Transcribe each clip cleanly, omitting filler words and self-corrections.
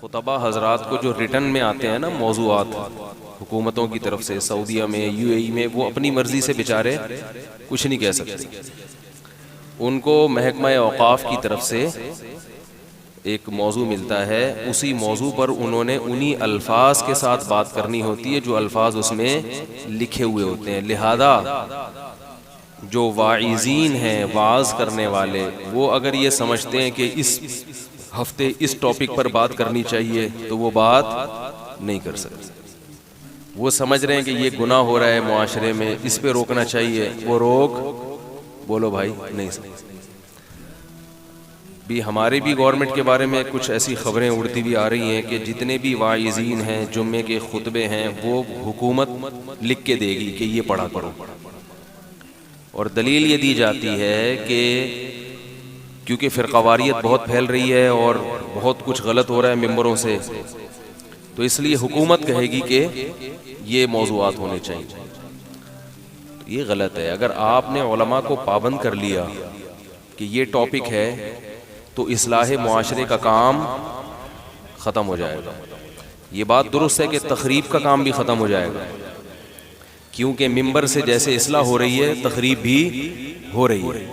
خطبہ حضرات کو جو ریٹن میں آتے ہیں نا موضوعات حکومتوں کی طرف سے، سعودیہ میں، یو اے ای میں، وہ اپنی مرضی سے بیچارے کچھ نہیں کہہ سکتے. ان کو محکمہ اوقاف کی طرف سے ایک موضوع ملتا ہے، اسی موضوع پر انہوں نے انہی الفاظ کے ساتھ بات کرنی ہوتی ہے جو الفاظ اس میں لکھے ہوئے ہوتے ہیں. لہذا جو واعظین ہیں، واعظ کرنے والے، وہ اگر یہ سمجھتے ہیں کہ اس ہفتے اس ٹاپک پر بات کرنی چاہیے تو وہ بات نہیں کر سکتے. وہ سمجھ رہے ہیں کہ یہ گناہ ہو رہا ہے معاشرے میں، اس پہ روکنا چاہیے، وہ روک بولو بھائی نہیں سکتے. بھی ہمارے بھی گورنمنٹ کے بارے میں کچھ ایسی خبریں اڑتی بھی آ رہی ہیں کہ جتنے بھی واعظین ہیں، جمعے کے خطبے ہیں، وہ حکومت لکھ کے دے گی کہ یہ پڑھا کرو. اور دلیل یہ دی جاتی ہے کہ کیونکہ فرقہ واریت بہت پھیل رہی ہے اور بہت کچھ غلط ہو رہا ہے ممبروں سے، تو اس لیے حکومت کہے گی کہ یہ موضوعات ہونے چاہیے. یہ غلط ہے. اگر آپ نے علماء کو پابند کر لیا کہ یہ ٹاپک ہے تو اصلاح معاشرے کا کام ختم ہو جائے گا. یہ بات درست ہے کہ تخریب کا کام بھی ختم ہو جائے گا، کیونکہ ممبر سے جیسے اصلاح ہو رہی ہے تخریب بھی ہو رہی ہے.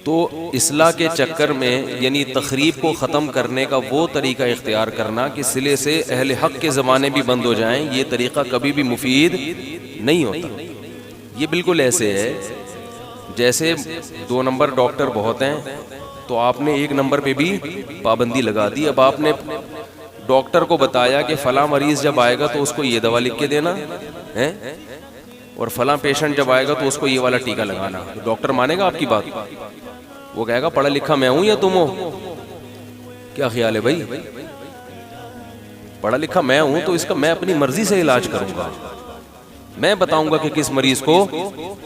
تو اصلاح کے چکر میں یعنی تخریب کو ختم کرنے کا وہ طریقہ اختیار کرنا کہ سلے سے اہل حق کے زمانے بھی بند ہو جائیں، یہ طریقہ کبھی بھی مفید نہیں ہوتا. یہ بالکل ایسے ہے جیسے 2 نمبر ڈاکٹر بہت ہیں تو آپ نے 1 نمبر پہ بھی پابندی لگا دی. اب آپ نے ڈاکٹر کو بتایا کہ فلاں مریض جب آئے گا تو اس کو یہ دوا لکھ کے دینا ہے اور فلاں پیشنٹ جب آئے گا تو اس کو یہ والا ٹیکا لگانا. ڈاکٹر مانے گا آپ کی بات؟ وہ کہے گا پڑھا لکھا میں ہوں یا تم ہو؟ کیا خیال ہے بھائی؟ پڑھا لکھا میں ہوں تو اس کا میں اپنی مرضی سے علاج کروں گا، میں بتاؤں گا کہ کس مریض کو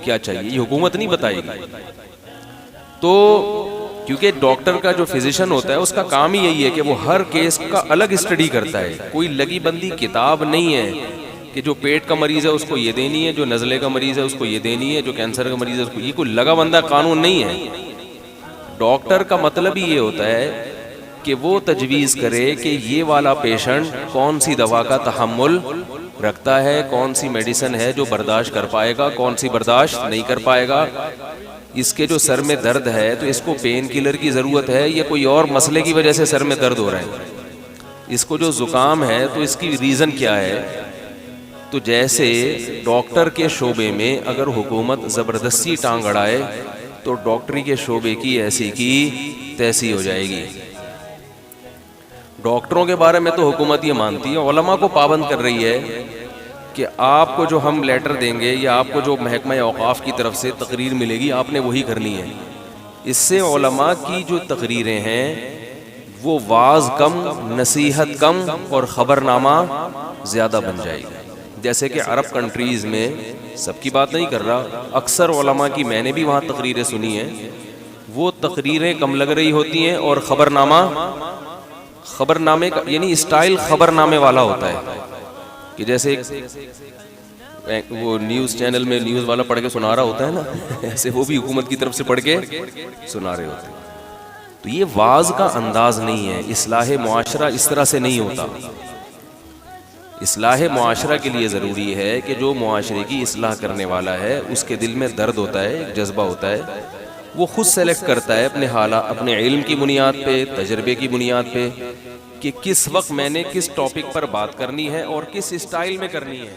کیا چاہیے، یہ حکومت نہیں بتائے گی. تو کیونکہ ڈاکٹر کا جو فزیشین ہوتا ہے اس کا کام ہی یہی ہے کہ وہ ہر کیس کا الگ اسٹڈی کرتا ہے. کوئی لگی بندی کتاب نہیں ہے کہ جو پیٹ کا مریض ہے اس کو یہ دینی ہے، جو نزلے کا مریض ہے اس کو یہ دینی ہے، جو کینسر کا مریض ہے اس کو، یہ کوئی لگا بندہ قانون نہیں ہے. ڈاکٹر کا مطلب ہی یہ ہوتا ہے کہ وہ تجویز کرے کہ یہ والا پیشنٹ کون سی دوا کا تحمل رکھتا ہے، کون سی میڈیسن ہے جو برداشت کر پائے گا، کون سی برداشت نہیں کر پائے گا. اس کے جو سر میں درد ہے تو اس کو پین کلر کی ضرورت ہے یا کوئی اور مسئلے کی وجہ سے سر میں درد ہو رہا ہے. اس کو جو زکام ہے تو اس کی ریزن کیا ہے. تو جیسے ڈاکٹر کے شعبے میں اگر حکومت زبردستی ٹانگ اڑائے تو ڈاکٹری کے شعبے کی ایسی کی تیسی ہو جائے گی. ڈاکٹروں کے بارے میں تو حکومت یہ مانتی ہے، علماء کو پابند کر رہی ہے کہ آپ کو جو ہم لیٹر دیں گے یا آپ کو جو محکمہ اوقاف کی طرف سے تقریر ملے گی آپ نے وہی کرنی ہے. اس سے علماء کی جو تقریریں ہیں وہ واعظ کم، نصیحت کم اور خبرنامہ زیادہ بن جائے گی. جیسے کہ عرب کنٹریز میں، سب کی بات نہیں کر رہا، اکثر علماء کی میں نے بھی وہاں تقریریں سنی ہیں، وہ تقریریں کم لگ رہی ہوتی ہیں اور خبرنامے کا یعنی اسٹائل خبرنامے والا ہوتا ہے کہ جیسے وہ نیوز چینل میں نیوز والا پڑھ کے سنا رہا ہوتا ہے نا، ایسے وہ بھی حکومت کی طرف سے پڑھ کے سنا رہے ہوتے ہیں. تو یہ واعظ کا انداز نہیں ہے. اصلاح معاشرہ اس طرح سے نہیں ہوتا. اصلاح معاشرہ کے لیے ضروری ہے کہ جو معاشرے کی اصلاح کرنے والا ہے اس کے دل میں درد ہوتا ہے، ایک جذبہ ہوتا ہے، وہ خود سلیکٹ کرتا ہے اپنے حالات، اپنے علم کی بنیاد پہ، تجربے کی بنیاد پہ کہ کس وقت میں نے کس ٹاپک پر بات کرنی ہے اور کس اسٹائل میں کرنی ہے.